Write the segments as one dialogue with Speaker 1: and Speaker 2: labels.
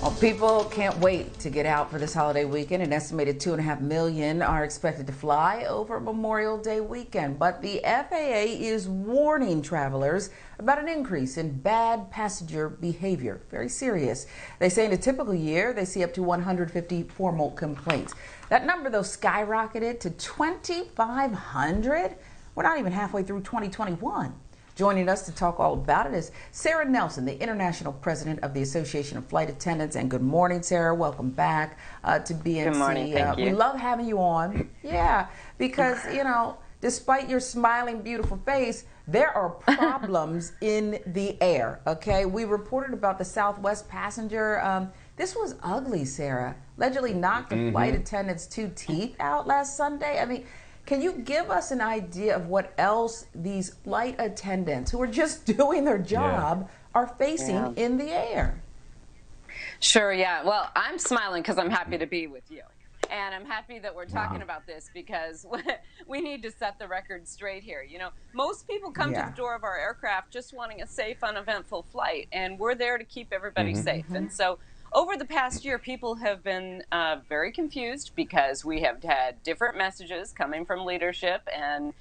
Speaker 1: Well, people can't wait to get out for this holiday weekend. An estimated 2.5 million are expected to fly over Memorial Day weekend. But the FAA is warning travelers about an increase in bad passenger behavior. Very serious. They say in a typical year, they see up to 150 formal complaints. That number, though, skyrocketed to 2,500. We're not even halfway through 2021. Joining us to talk all about it is Sara Nelson, the International President of the Association of Flight Attendants. And good morning, Sara. Welcome back to BNC.
Speaker 2: Good morning. Thank you.
Speaker 1: We love having you on. Yeah, because, you know, despite your smiling, beautiful face, there are problems in the air, okay? We reported about the Southwest passenger. This was ugly, Sara. Allegedly knocked a flight attendant's 2 teeth out last Sunday. I mean, can you give us an idea of what else these flight attendants who are just doing their job are facing in the air?
Speaker 2: Sure, yeah. Well, I'm smiling because I'm happy to be with you. And I'm happy that we're talking about this because we need to set the record straight here. You know, most people come to the door of our aircraft just wanting a safe, uneventful flight, and we're there to keep everybody safe. And so over the past year, people have been very confused because we have had different messages coming from leadership and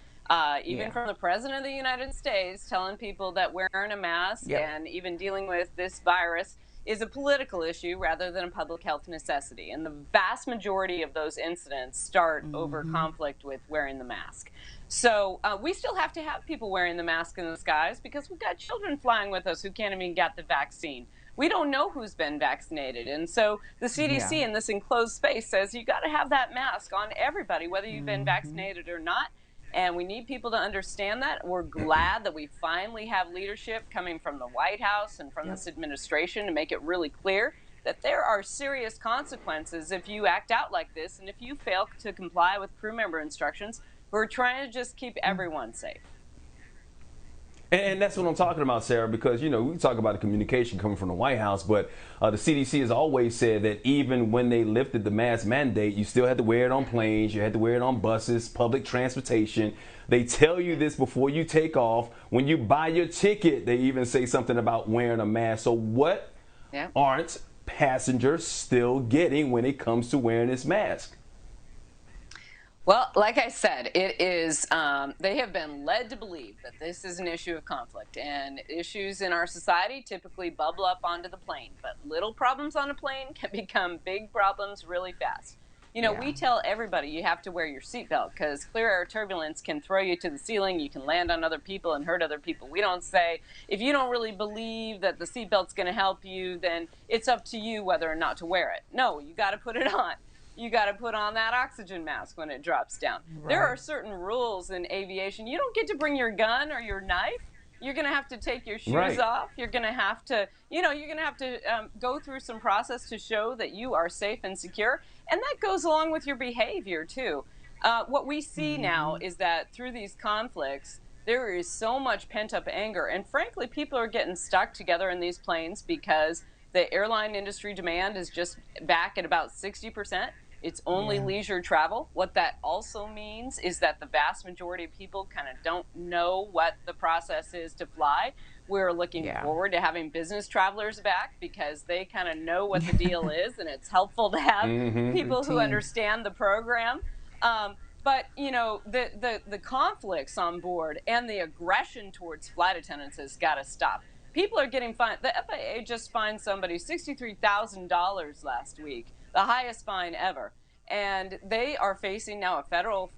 Speaker 2: even from the President of the United States telling people that wearing a mask and even dealing with this virus is a political issue rather than a public health necessity. And the vast majority of those incidents start over conflict with wearing the mask. So we still have to have people wearing the mask in the skies because we've got children flying with us who can't even get the vaccine. We don't know who's been vaccinated. And so the CDC in this enclosed space says you got to have that mask on everybody, whether you've been vaccinated or not. And we need people to understand that. We're glad that we finally have leadership coming from the White House and from this administration to make it really clear that there are serious consequences if you act out like this and if you fail to comply with crew member instructions. We're trying to just keep everyone safe.
Speaker 3: And that's what I'm talking about, Sara, because, you know, we talk about the communication coming from the White House, but the CDC has always said that even when they lifted the mask mandate, you still had to wear it on planes, you had to wear it on buses, public transportation. They tell you this before you take off. When you buy your ticket, they even say something about wearing a mask. So what aren't passengers still getting when it comes to wearing this mask?
Speaker 2: Well, like I said, it is, they have been led to believe that this is an issue of conflict, and issues in our society typically bubble up onto the plane, but little problems on a plane can become big problems really fast. You know, we tell everybody you have to wear your seatbelt because clear air turbulence can throw you to the ceiling, you can land on other people and hurt other people. We don't say, if you don't really believe that the seatbelt's going to help you, then it's up to you whether or not to wear it. No, you got to put it on. You got to put on that oxygen mask when it drops down. There are certain rules in aviation. You don't get to bring your gun or your knife. You're going to have to take your shoes off. You're going to have to, you know, you're going to have to go through some process to show that you are safe and secure. And that goes along with your behavior, too. What we see now is that through these conflicts, there is so much pent-up anger. And frankly, people are getting stuck together in these planes because the airline industry demand is just back at about 60%. It's only leisure travel. What that also means is that the vast majority of people kind of don't know what the process is to fly. We're looking forward to having business travelers back because they kind of know what the deal is, and it's helpful to have people who understand the program. But, you know, the conflicts on board and the aggression towards flight attendants has got to stop. People are getting fined. The FAA just fined somebody $63,000 last week, the highest fine ever. And they are facing now a federal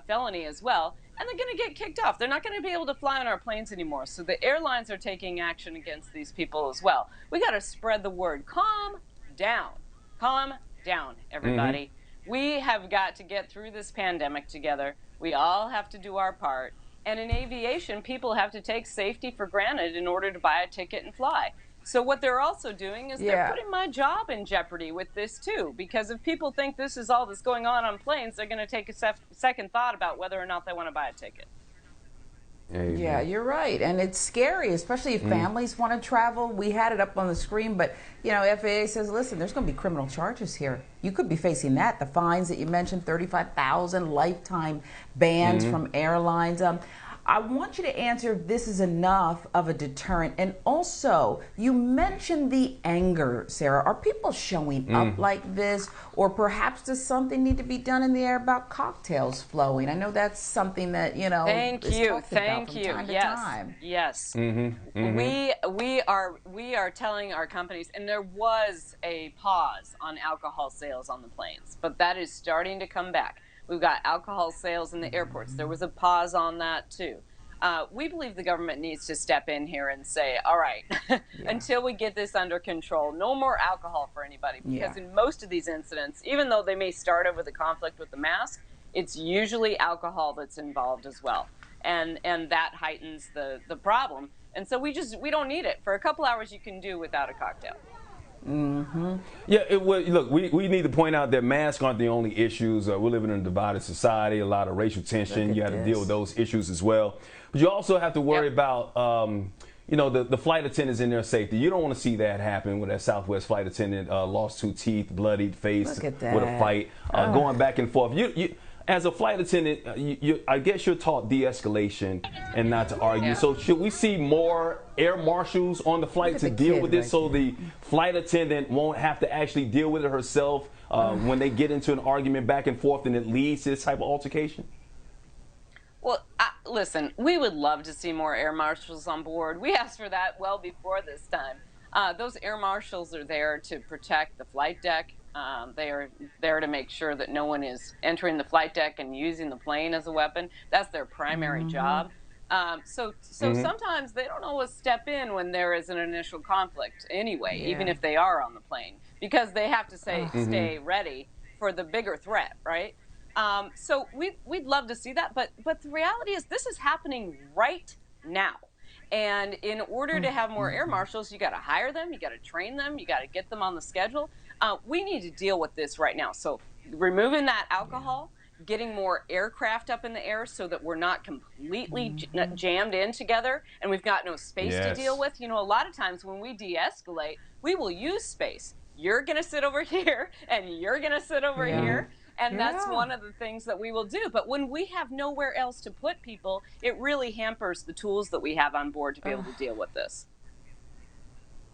Speaker 2: felony as well, and they're going to get kicked off. They're not going to be able to fly on our planes anymore. So the airlines are taking action against these people as well. We got to spread the word. Calm down. Calm down, everybody. We have got to get through this pandemic together. We all have to do our part. And in aviation, people have to take safety for granted in order to buy a ticket and fly. So what they're also doing is they're putting my job in jeopardy with this, too. Because if people think this is all that's going on planes, they're going to take a second thought about whether or not they want to buy a ticket.
Speaker 1: Yeah, you're right. And it's scary, especially if families want to travel. We had it up on the screen, but, you know, FAA says, listen, there's going to be criminal charges here. You could be facing that. The fines that you mentioned, 35,000 lifetime bans from airlines. I want you to answer if this is enough of a deterrent. And also, you mentioned the anger, Sarah. Are people showing up like this? Or perhaps does something need to be done in the air about cocktails flowing? I know that's something that, is talked about from time to time.
Speaker 2: Yes. We are telling our companies, and there was a pause on alcohol sales on the planes, but that is starting to come back. We've got alcohol sales in the airports. There was a pause on that too. We believe the government needs to step in here and say, all right, until we get this under control, no more alcohol for anybody. Because in most of these incidents, even though they may start over the conflict with the mask, it's usually alcohol that's involved as well. And that heightens the problem. And so we don't need it. For a couple hours, you can do without a cocktail.
Speaker 3: Yeah, look, we need to point out that masks aren't the only issues. We're living in a divided society, a lot of racial tension. You got to deal with those issues as well. But you also have to worry about, the flight attendants and their safety. You don't want to see that happen where that Southwest flight attendant lost 2 teeth, bloodied face with a fight, going back and forth. As a flight attendant, I guess you're taught de-escalation and not to argue. Yeah. So should we see more air marshals on the flight to deal with this so the flight attendant won't have to actually deal with it herself when they get into an argument back and forth and it leads to this type of altercation?
Speaker 2: Well, listen, we would love to see more air marshals on board. We asked for that well before this time. Those air marshals are there to protect the flight deck. They are there to make sure that no one is entering the flight deck and using the plane as a weapon. That's their primary job. So sometimes they don't always step in when there is an initial conflict anyway, even if they are on the plane, because they have to stay ready for the bigger threat, right? So we'd love to see that, but the reality is this is happening right now. And in order to have more air marshals, you got to hire them, you got to train them, you got to get them on the schedule. We need to deal with this right now. So removing that alcohol, getting more aircraft up in the air so that we're not completely jammed in together and we've got no space to deal with. A lot of times when we de-escalate, we will use space. You're going to sit over here and you're going to sit over here. And that's one of the things that we will do. But when we have nowhere else to put people, it really hampers the tools that we have on board to be able to deal with this.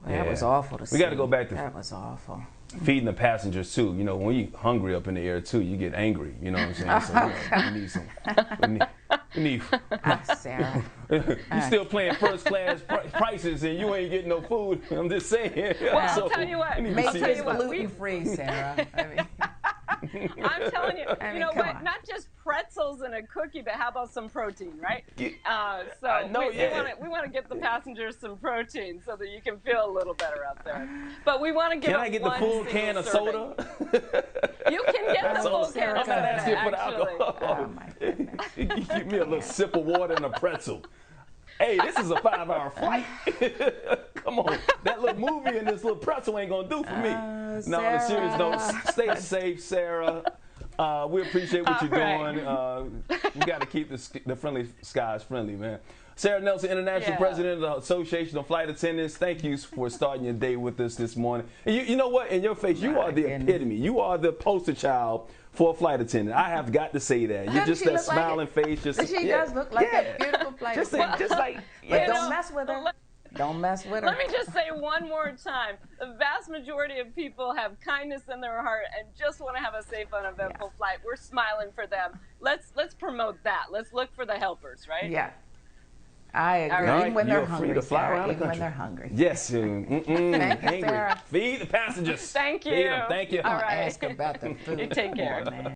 Speaker 1: Well, that was awful to see.
Speaker 3: We got to go back to
Speaker 1: that was awful.
Speaker 3: Feeding the passengers too. When you're hungry up in the air too, you get angry. You know what I'm saying? So we need some. We need.
Speaker 1: Sarah.
Speaker 3: You still playing first class prices and you ain't getting no food. I'm just saying.
Speaker 2: Well, I'll tell you what.
Speaker 1: Make sure it's gluten free, Sarah.
Speaker 2: I'm telling you, you know what? Not just pretzels and a cookie, but how about some protein, right? We want to get the passengers some protein so that you can feel a little better out there. But we want to give.
Speaker 3: Can I get the full can of soda?
Speaker 2: You can get the full can of soda.
Speaker 3: I'm not asking for the alcohol.
Speaker 1: Oh my goodness!
Speaker 3: You give me a little sip of water and a pretzel. Hey, this is a 5-hour flight. Come on. That little movie and this little pretzel ain't going to do for me. No, on a serious note, stay safe, Sarah. We appreciate what you're doing. We got to keep the friendly skies friendly, man. Sara Nelson, International President of the Association of Flight Attendants, thank you for starting your day with us this morning. And you know what? In your face, you are the epitome. You are the poster child for a flight attendant. I have got to say that. You're just that smiling face.
Speaker 1: She does look like a beautiful flight attendant.
Speaker 3: Just like,
Speaker 1: but don't mess with her. Don't mess with her.
Speaker 2: Let me just say one more time. The vast majority of people have kindness in their heart and just want to have a safe, uneventful flight. We're smiling for them. Let's promote that. Let's look for the helpers, right?
Speaker 1: Yeah. I agree.
Speaker 3: Right.
Speaker 1: Even when they're hungry,
Speaker 3: free to fly
Speaker 1: Sarah.
Speaker 3: around the
Speaker 1: Even when
Speaker 3: country.
Speaker 1: they're hungry.
Speaker 3: Yes.
Speaker 1: Thank you, Sarah.
Speaker 3: Feed the passengers.
Speaker 2: Thank you.
Speaker 3: Feed them. Thank you.
Speaker 2: All right.
Speaker 1: Ask about the food.
Speaker 2: You take care.
Speaker 1: Man.